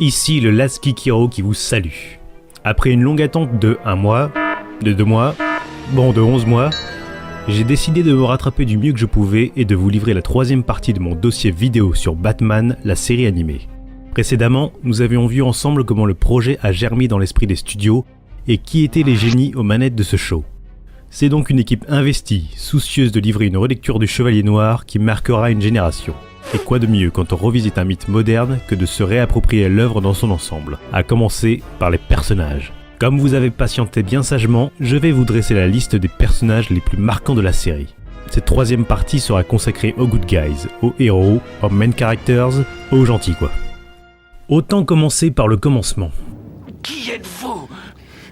Ici le Last Geek Hero qui vous salue. Après une longue attente de 1 mois, de 2 mois, de 11 mois, j'ai décidé de me rattraper du mieux que je pouvais et de vous livrer la 3e partie de mon dossier vidéo sur Batman, la série animée. Précédemment, nous avions vu ensemble comment le projet a germé dans l'esprit des studios et qui étaient les génies aux manettes de ce show. C'est donc une équipe investie, soucieuse de livrer une relecture du Chevalier Noir qui marquera une génération. Et quoi de mieux quand on revisite un mythe moderne que de se réapproprier l'œuvre dans son ensemble, à commencer par les personnages. Comme vous avez patienté bien sagement, je vais vous dresser la liste des personnages les plus marquants de la série. Cette 3e partie sera consacrée aux good guys, aux héros, aux main characters, aux gentils quoi. Autant commencer par le commencement. Qui êtes-vous ?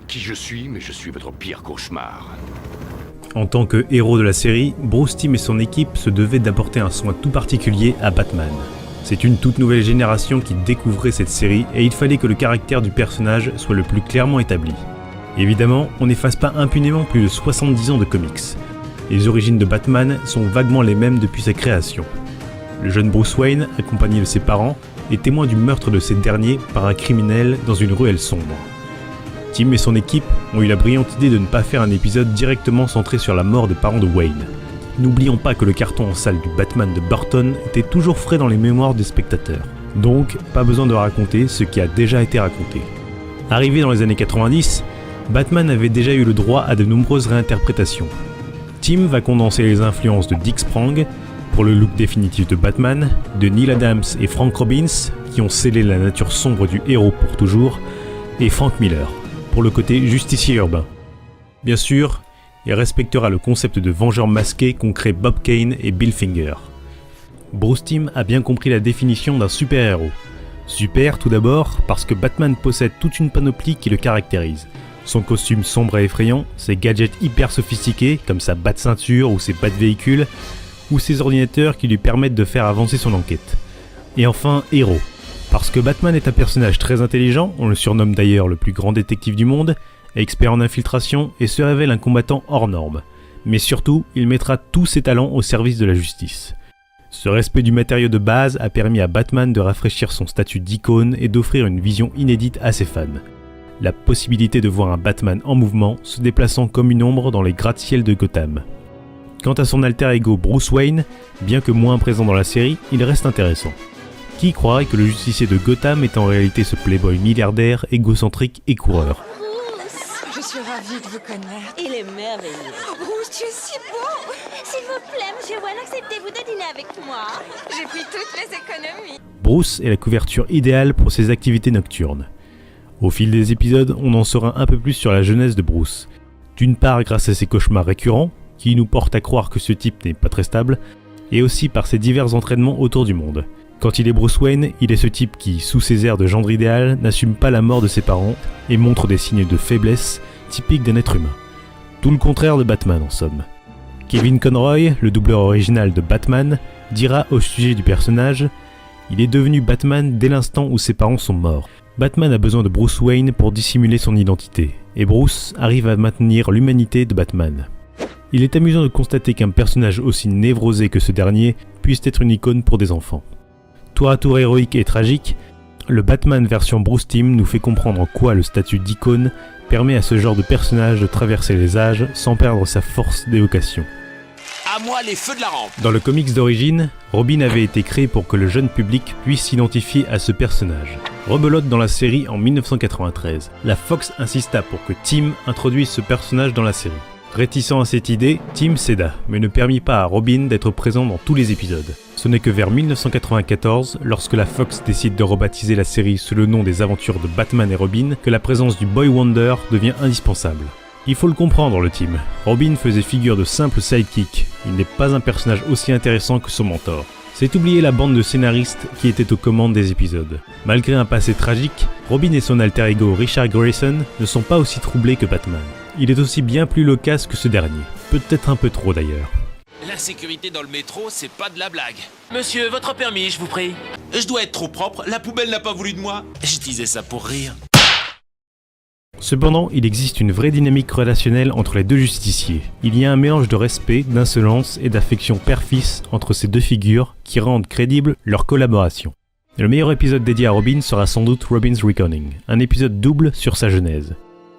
Qui je suis, mais je suis votre pire cauchemar. En tant que héros de la série, Bruce Timm et son équipe se devaient d'apporter un soin tout particulier à Batman. C'est une toute nouvelle génération qui découvrait cette série et il fallait que le caractère du personnage soit le plus clairement établi. Évidemment, on n'efface pas impunément plus de 70 ans de comics. Les origines de Batman sont vaguement les mêmes depuis sa création. Le jeune Bruce Wayne, accompagné de ses parents, est témoin du meurtre de ces derniers par un criminel dans une ruelle sombre. Timm et son équipe ont eu la brillante idée de ne pas faire un épisode directement centré sur la mort des parents de Wayne. N'oublions pas que le carton en salle du Batman de Burton était toujours frais dans les mémoires des spectateurs. Donc, pas besoin de raconter ce qui a déjà été raconté. Arrivé dans les années 90, Batman avait déjà eu le droit à de nombreuses réinterprétations. Timm va condenser les influences de Dick Sprang pour le look définitif de Batman, de Neil Adams et Frank Robbins qui ont scellé la nature sombre du héros pour toujours, et Frank Miller pour le côté justicier urbain. Bien sûr, il respectera le concept de vengeur masqué qu'ont créé Bob Kane et Bill Finger. Bruce Timm a bien compris la définition d'un super-héros. Super tout d'abord parce que Batman possède toute une panoplie qui le caractérise. Son costume sombre et effrayant, ses gadgets hyper sophistiqués comme sa batte-ceinture ou ses batte-véhicules, ou ses ordinateurs qui lui permettent de faire avancer son enquête. Et enfin, héros. Parce que Batman est un personnage très intelligent, on le surnomme d'ailleurs le plus grand détective du monde, expert en infiltration et se révèle un combattant hors norme. Mais surtout, il mettra tous ses talents au service de la justice. Ce respect du matériau de base a permis à Batman de rafraîchir son statut d'icône et d'offrir une vision inédite à ses fans. La possibilité de voir un Batman en mouvement se déplaçant comme une ombre dans les gratte-ciel de Gotham. Quant à son alter ego Bruce Wayne, bien que moins présent dans la série, il reste intéressant. Qui croirait que le justicier de Gotham est en réalité ce playboy milliardaire, égocentrique et coureur ? Bruce, je suis ravie de vous connaître. Il est merveilleux. Oh, Bruce, tu es si beau. S'il vous plaît, monsieur Wayne, acceptez-vous de dîner avec moi ? J'ai pris toutes les économies. Bruce est la couverture idéale pour ses activités nocturnes. Au fil des épisodes, on en saura un peu plus sur la jeunesse de Bruce. D'une part grâce à ses cauchemars récurrents, qui nous portent à croire que ce type n'est pas très stable, et aussi par ses divers entraînements autour du monde. Quand il est Bruce Wayne, il est ce type qui, sous ses airs de gendre idéal, n'assume pas la mort de ses parents et montre des signes de faiblesse typiques d'un être humain. Tout le contraire de Batman en somme. Kevin Conroy, le doubleur original de Batman, dira au sujet du personnage « Il est devenu Batman dès l'instant où ses parents sont morts. Batman a besoin de Bruce Wayne pour dissimuler son identité, et Bruce arrive à maintenir l'humanité de Batman. » Il est amusant de constater qu'un personnage aussi névrosé que ce dernier puisse être une icône pour des enfants. Tour à tour héroïque et tragique, le Batman version Bruce Timm nous fait comprendre en quoi le statut d'icône permet à ce genre de personnage de traverser les âges sans perdre sa force d'évocation. À moi les feux de la rampe. Dans le comics d'origine, Robin avait été créé pour que le jeune public puisse s'identifier à ce personnage. Rebelote dans la série en 1993. La Fox insista pour que Timm introduise ce personnage dans la série. Réticent à cette idée, Timm céda, mais ne permit pas à Robin d'être présent dans tous les épisodes. Ce n'est que vers 1994, lorsque la Fox décide de rebaptiser la série sous le nom des aventures de Batman et Robin, que la présence du Boy Wonder devient indispensable. Il faut le comprendre le Timm, Robin faisait figure de simple sidekick, il n'est pas un personnage aussi intéressant que son mentor. C'est oublier la bande de scénaristes qui étaient aux commandes des épisodes. Malgré un passé tragique, Robin et son alter ego Richard Grayson ne sont pas aussi troublés que Batman. Il est aussi bien plus loquace que ce dernier, peut-être un peu trop d'ailleurs. La sécurité dans le métro, c'est pas de la blague. Monsieur, votre permis, je vous prie. Je dois être trop propre, la poubelle n'a pas voulu de moi. Je disais ça pour rire. Cependant, il existe une vraie dynamique relationnelle entre les deux justiciers. Il y a un mélange de respect, d'insolence et d'affection père-fils entre ces deux figures qui rendent crédible leur collaboration. Le meilleur épisode dédié à Robin sera sans doute Robin's Reckoning, un épisode double sur sa genèse.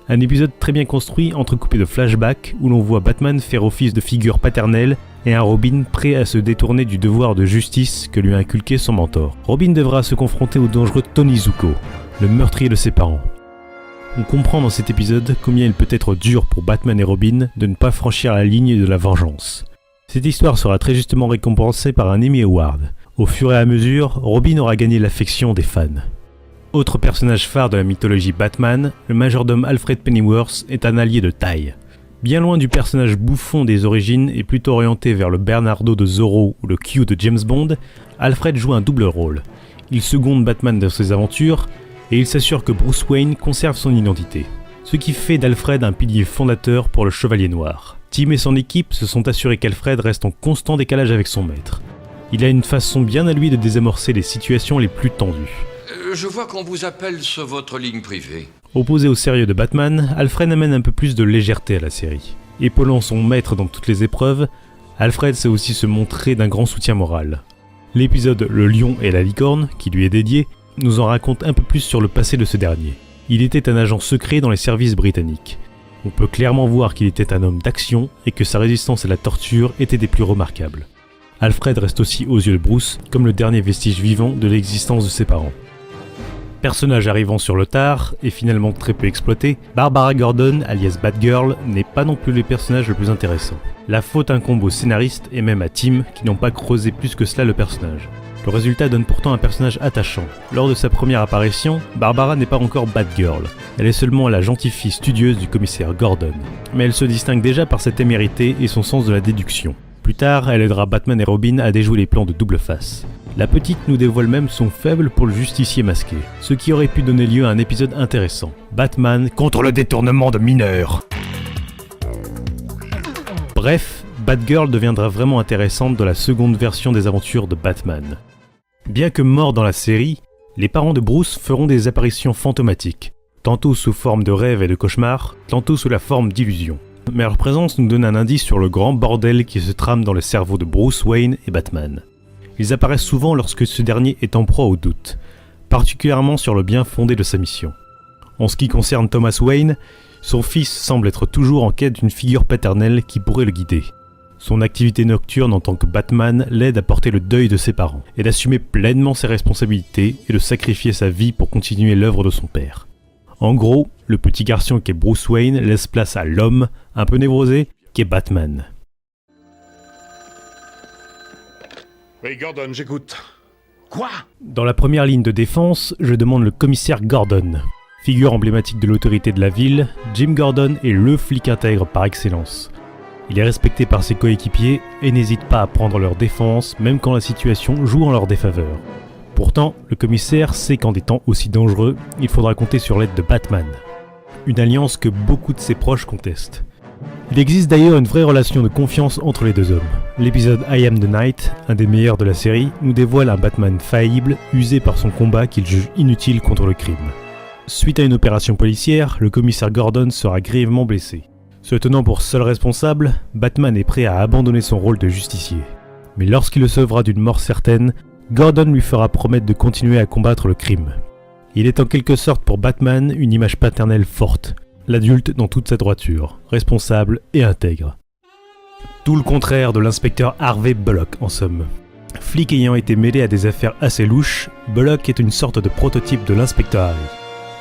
Un épisode très bien construit, entrecoupé de flashbacks, où l'on voit Batman faire office de figure paternelle et un Robin prêt à se détourner du devoir de justice que lui a inculqué son mentor. Robin devra se confronter au dangereux Tony Zuko, le meurtrier de ses parents. On comprend dans cet épisode combien il peut être dur pour Batman et Robin de ne pas franchir la ligne de la vengeance. Cette histoire sera très justement récompensée par un Emmy Award. Au fur et à mesure, Robin aura gagné l'affection des fans. Autre personnage phare de la mythologie Batman, le majordome Alfred Pennyworth est un allié de taille. Bien loin du personnage bouffon des origines et plutôt orienté vers le Bernardo de Zorro ou le Q de James Bond, Alfred joue un double rôle. Il seconde Batman dans ses aventures et il s'assure que Bruce Wayne conserve son identité. Ce qui fait d'Alfred un pilier fondateur pour le Chevalier Noir. Tim et son équipe se sont assurés qu'Alfred reste en constant décalage avec son maître. Il a une façon bien à lui de désamorcer les situations les plus tendues. Je vois qu'on vous appelle sur votre ligne privée. Opposé au sérieux de Batman, Alfred amène un peu plus de légèreté à la série. Épaulant son maître dans toutes les épreuves, Alfred sait aussi se montrer d'un grand soutien moral. L'épisode Le Lion et la Licorne, qui lui est dédié, nous en raconte un peu plus sur le passé de ce dernier. Il était un agent secret dans les services britanniques. On peut clairement voir qu'il était un homme d'action et que sa résistance à la torture était des plus remarquables. Alfred reste aussi aux yeux de Bruce comme le dernier vestige vivant de l'existence de ses parents. Personnage arrivant sur le tard et finalement très peu exploité, Barbara Gordon, alias Batgirl, n'est pas non plus le personnage le plus intéressant. La faute incombe aux scénaristes et même à Tim qui n'ont pas creusé plus que cela le personnage. Le résultat donne pourtant un personnage attachant. Lors de sa première apparition, Barbara n'est pas encore Batgirl. Elle est seulement la gentille fille studieuse du commissaire Gordon. Mais elle se distingue déjà par sa témérité et son sens de la déduction. Plus tard, elle aidera Batman et Robin à déjouer les plans de double face. La petite nous dévoile même son faible pour le justicier masqué, ce qui aurait pu donner lieu à un épisode intéressant. Batman contre le détournement de mineurs. Bref, Batgirl deviendra vraiment intéressante dans la seconde version des aventures de Batman. Bien que morts dans la série, les parents de Bruce feront des apparitions fantomatiques, tantôt sous forme de rêves et de cauchemars, tantôt sous la forme d'illusions. Mais leur présence nous donne un indice sur le grand bordel qui se trame dans le cerveau de Bruce Wayne et Batman. Ils apparaissent souvent lorsque ce dernier est en proie au doute, particulièrement sur le bien fondé de sa mission. En ce qui concerne Thomas Wayne, son fils semble être toujours en quête d'une figure paternelle qui pourrait le guider. Son activité nocturne en tant que Batman l'aide à porter le deuil de ses parents, et d'assumer pleinement ses responsabilités et de sacrifier sa vie pour continuer l'œuvre de son père. En gros, le petit garçon qu'est Bruce Wayne laisse place à l'homme, un peu névrosé, qu'est Batman. Oui, Gordon, j'écoute. Quoi? Dans la première ligne de défense, je demande le commissaire Gordon. Figure emblématique de l'autorité de la ville, Jim Gordon est le flic intègre par excellence. Il est respecté par ses coéquipiers et n'hésite pas à prendre leur défense même quand la situation joue en leur défaveur. Pourtant, le commissaire sait qu'en des temps aussi dangereux, il faudra compter sur l'aide de Batman. Une alliance que beaucoup de ses proches contestent. Il existe d'ailleurs une vraie relation de confiance entre les deux hommes. L'épisode I Am the Night, un des meilleurs de la série, nous dévoile un Batman faillible, usé par son combat qu'il juge inutile contre le crime. Suite à une opération policière, le commissaire Gordon sera grièvement blessé. Se tenant pour seul responsable, Batman est prêt à abandonner son rôle de justicier. Mais lorsqu'il le sauvera d'une mort certaine, Gordon lui fera promettre de continuer à combattre le crime. Il est en quelque sorte pour Batman une image paternelle forte, l'adulte dans toute sa droiture, responsable et intègre. Tout le contraire de l'inspecteur Harvey Bullock en somme. Flic ayant été mêlé à des affaires assez louches, Bullock est une sorte de prototype de l'inspecteur Harvey.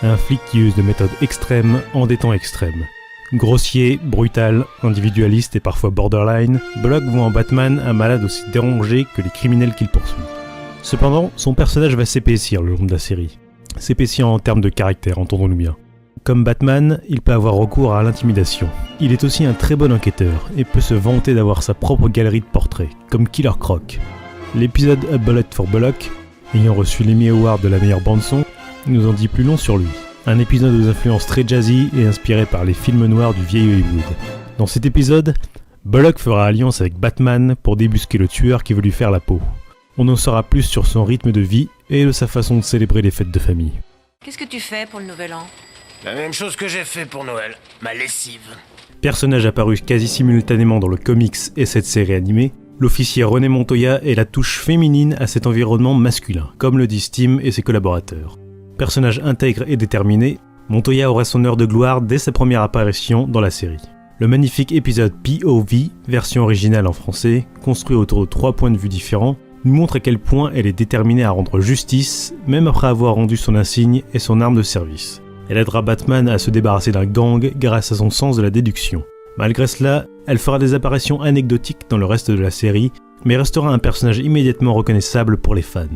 Un flic qui use de méthodes extrêmes en des temps extrêmes. Grossier, brutal, individualiste et parfois borderline, Bullock voit en Batman un malade aussi dérangé que les criminels qu'il poursuit. Cependant, son personnage va s'épaissir le long de la série. S'épaissir en termes de caractère, entendons-nous bien. Comme Batman, il peut avoir recours à l'intimidation. Il est aussi un très bon enquêteur et peut se vanter d'avoir sa propre galerie de portraits, comme Killer Croc. L'épisode A Bullet for Bullock, ayant reçu l'Emmy Award de la meilleure bande-son, nous en dit plus long sur lui. Un épisode aux influences très jazzy et inspiré par les films noirs du vieil Hollywood. Dans cet épisode, Bullock fera alliance avec Batman pour débusquer le tueur qui veut lui faire la peau. On en saura plus sur son rythme de vie et de sa façon de célébrer les fêtes de famille. Qu'est-ce que tu fais pour le nouvel an? La même chose que j'ai fait pour Noël, ma lessive. Personnage apparu quasi simultanément dans le comics et cette série animée, l'officier René Montoya est la touche féminine à cet environnement masculin, comme le disent Tim et ses collaborateurs. Personnage intègre et déterminé, Montoya aura son heure de gloire dès sa première apparition dans la série. Le magnifique épisode POV, version originale en français, construit autour de 3 points de vue différents, nous montre à quel point elle est déterminée à rendre justice, même après avoir rendu son insigne et son arme de service. Elle aidera Batman à se débarrasser d'un gang grâce à son sens de la déduction. Malgré cela, elle fera des apparitions anecdotiques dans le reste de la série, mais restera un personnage immédiatement reconnaissable pour les fans.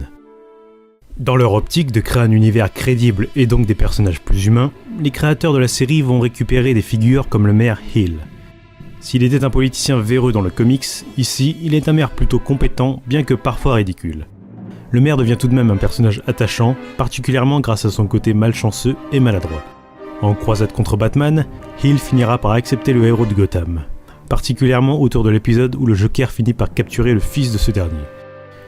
Dans leur optique de créer un univers crédible et donc des personnages plus humains, les créateurs de la série vont récupérer des figures comme le maire Hill. S'il était un politicien véreux dans le comics, ici, il est un maire plutôt compétent, bien que parfois ridicule. Le maire devient tout de même un personnage attachant, particulièrement grâce à son côté malchanceux et maladroit. En croisade contre Batman, Hill finira par accepter le héros de Gotham, particulièrement autour de l'épisode où le Joker finit par capturer le fils de ce dernier.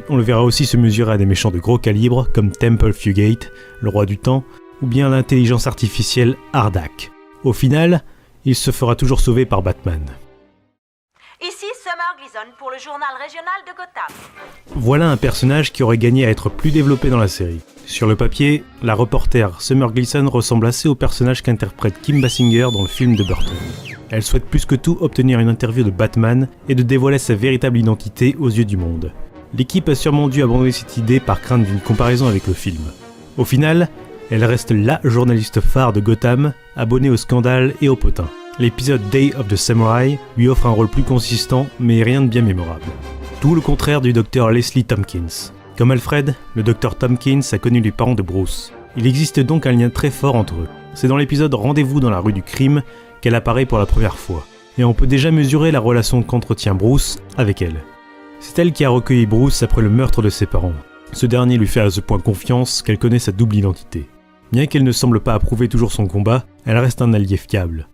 On le verra aussi se mesurer à des méchants de gros calibre comme Temple Fugate, le roi du temps, ou bien l'intelligence artificielle Hardak. Au final, il se fera toujours sauver par Batman. Ici Summer Gleason pour le journal régional de Gotham. Voilà un personnage qui aurait gagné à être plus développé dans la série. Sur le papier, la reporter Summer Gleason ressemble assez au personnage qu'interprète Kim Basinger dans le film de Burton. Elle souhaite plus que tout obtenir une interview de Batman et de dévoiler sa véritable identité aux yeux du monde. L'équipe a sûrement dû abandonner cette idée par crainte d'une comparaison avec le film. Au final, elle reste la journaliste phare de Gotham, abonnée au scandale et au potin. L'épisode Day of the Samurai lui offre un rôle plus consistant, mais rien de bien mémorable. Tout le contraire du docteur Leslie Tompkins. Comme Alfred, le docteur Tompkins a connu les parents de Bruce. Il existe donc un lien très fort entre eux. C'est dans l'épisode Rendez-vous dans la rue du crime qu'elle apparaît pour la première fois. Et on peut déjà mesurer la relation qu'entretient Bruce avec elle. C'est elle qui a recueilli Bruce après le meurtre de ses parents. Ce dernier lui fait à ce point confiance qu'elle connaît sa double identité. Bien qu'elle ne semble pas approuver toujours son combat, elle reste un allié fiable.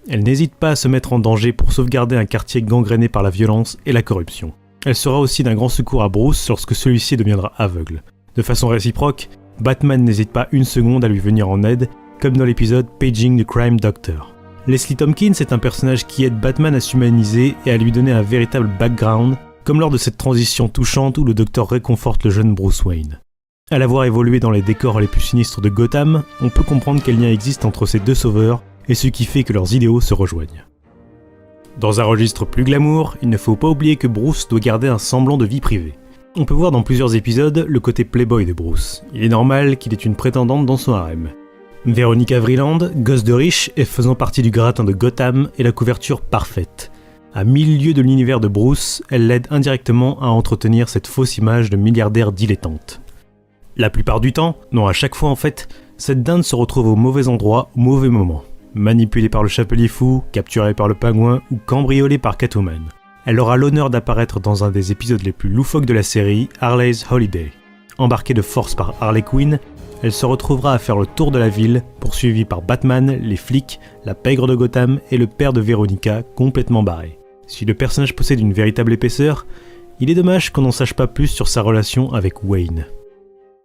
Elle n'hésite pas à se mettre en danger pour sauvegarder un quartier gangréné par la violence et la corruption. Elle sera aussi d'un grand secours à Bruce lorsque celui-ci deviendra aveugle. De façon réciproque, Batman n'hésite pas une seconde à lui venir en aide, comme dans l'épisode Paging the Crime Doctor. Leslie Tompkins est un personnage qui aide Batman à s'humaniser et à lui donner un véritable background, comme lors de cette transition touchante où le docteur réconforte le jeune Bruce Wayne. À l'avoir évolué dans les décors les plus sinistres de Gotham, on peut comprendre quel lien existe entre ces deux sauveurs et ce qui fait que leurs idéaux se rejoignent. Dans un registre plus glamour, il ne faut pas oublier que Bruce doit garder un semblant de vie privée. On peut voir dans plusieurs épisodes le côté playboy de Bruce. Il est normal qu'il ait une prétendante dans son harem. Veronica Vreeland, gosse de riche et faisant partie du gratin de Gotham, est la couverture parfaite. À 1000 lieues de l'univers de Bruce, elle l'aide indirectement à entretenir cette fausse image de milliardaire dilettante. La plupart du temps, non à chaque fois en fait, cette dinde se retrouve au mauvais endroit, au mauvais moment. Manipulée par le Chapelier Fou, capturée par le Pingouin ou cambriolée par Catwoman. Elle aura l'honneur d'apparaître dans un des épisodes les plus loufoques de la série, Harley's Holiday. Embarquée de force par Harley Quinn, elle se retrouvera à faire le tour de la ville, poursuivie par Batman, les flics, la pègre de Gotham et le père de Veronica, complètement barré. Si le personnage possède une véritable épaisseur, il est dommage qu'on n'en sache pas plus sur sa relation avec Wayne.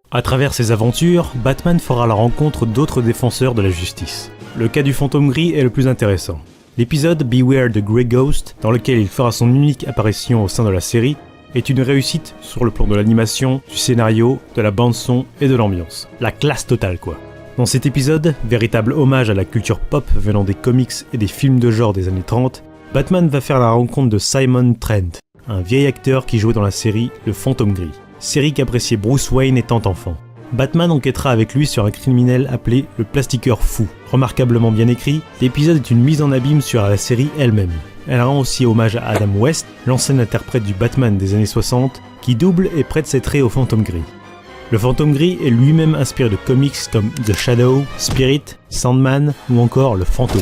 À travers ses aventures, Batman fera la rencontre d'autres défenseurs de la justice. Le cas du fantôme gris est le plus intéressant. L'épisode Beware the Grey Ghost, dans lequel il fera son unique apparition au sein de la série, est une réussite sur le plan de l'animation, du scénario, de la bande-son et de l'ambiance. La classe totale quoi. Dans cet épisode, véritable hommage à la culture pop venant des comics et des films de genre des années 30, Batman va faire la rencontre de Simon Trent, un vieil acteur qui jouait dans la série Le Fantôme Gris, série qu'appréciait Bruce Wayne étant enfant. Batman enquêtera avec lui sur un criminel appelé le Plastiqueur Fou. Remarquablement bien écrit, l'épisode est une mise en abîme sur la série elle-même. Elle rend aussi hommage à Adam West, l'ancien interprète du Batman des années 60, qui double et prête ses traits au Fantôme Gris. Le Fantôme Gris est lui-même inspiré de comics comme The Shadow, Spirit, Sandman ou encore Le Fantôme.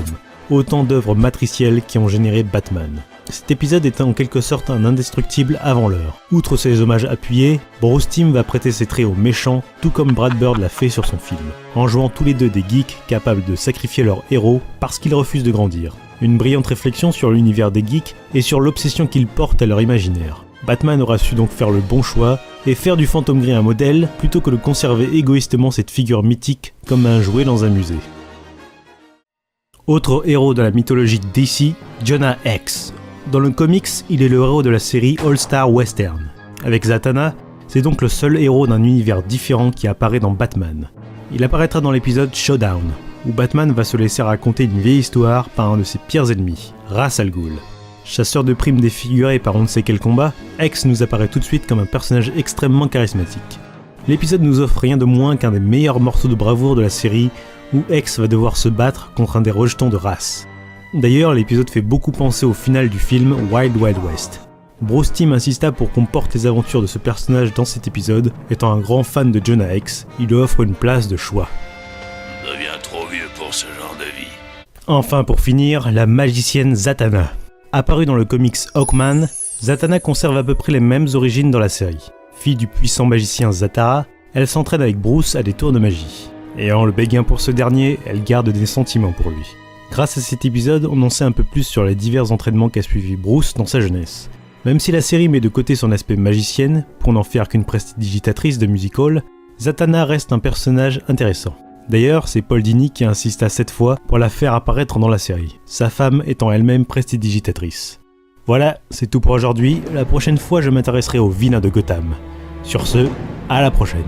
Autant d'œuvres matricielles qui ont généré Batman. Cet épisode est en quelque sorte un indestructible avant l'heure. Outre ces hommages appuyés, Bruce Timm va prêter ses traits aux méchants, tout comme Brad Bird l'a fait sur son film, en jouant tous les deux des geeks capables de sacrifier leur héros parce qu'ils refusent de grandir. Une brillante réflexion sur l'univers des geeks et sur l'obsession qu'ils portent à leur imaginaire. Batman aura su donc faire le bon choix et faire du Fantôme Gris un modèle plutôt que de conserver égoïstement cette figure mythique comme un jouet dans un musée. Autre héros de la mythologie DC, Jonah Hex. Dans le comics, il est le héros de la série All-Star Western. Avec Zatanna, c'est donc le seul héros d'un univers différent qui apparaît dans Batman. Il apparaîtra dans l'épisode Showdown, où Batman va se laisser raconter une vieille histoire par un de ses pires ennemis, Ra's al Ghul. Chasseur de primes défiguré par on ne sait quel combat, X nous apparaît tout de suite comme un personnage extrêmement charismatique. L'épisode nous offre rien de moins qu'un des meilleurs morceaux de bravoure de la série, où X va devoir se battre contre un des rejetons de Ra's. D'ailleurs, l'épisode fait beaucoup penser au final du film Wild Wild West. Bruce Timm insista pour qu'on porte les aventures de ce personnage dans cet épisode, étant un grand fan de Jonah Hex, il lui offre une place de choix. Je deviens trop vieux pour ce genre de vie. Enfin pour finir, la magicienne Zatanna. Apparue dans le comics Hawkman, Zatanna conserve à peu près les mêmes origines dans la série. Fille du puissant magicien Zatara, elle s'entraîne avec Bruce à des tours de magie. Ayant le béguin pour ce dernier, elle garde des sentiments pour lui. Grâce à cet épisode, on en sait un peu plus sur les divers entraînements qu'a suivi Bruce dans sa jeunesse. Même si la série met de côté son aspect magicienne, pour n'en faire qu'une prestidigitatrice de music-hall, Zatanna reste un personnage intéressant. D'ailleurs, c'est Paul Dini qui insista cette fois pour la faire apparaître dans la série, sa femme étant elle-même prestidigitatrice. Voilà, c'est tout pour aujourd'hui, la prochaine fois je m'intéresserai aux vilains de Gotham. Sur ce, à la prochaine.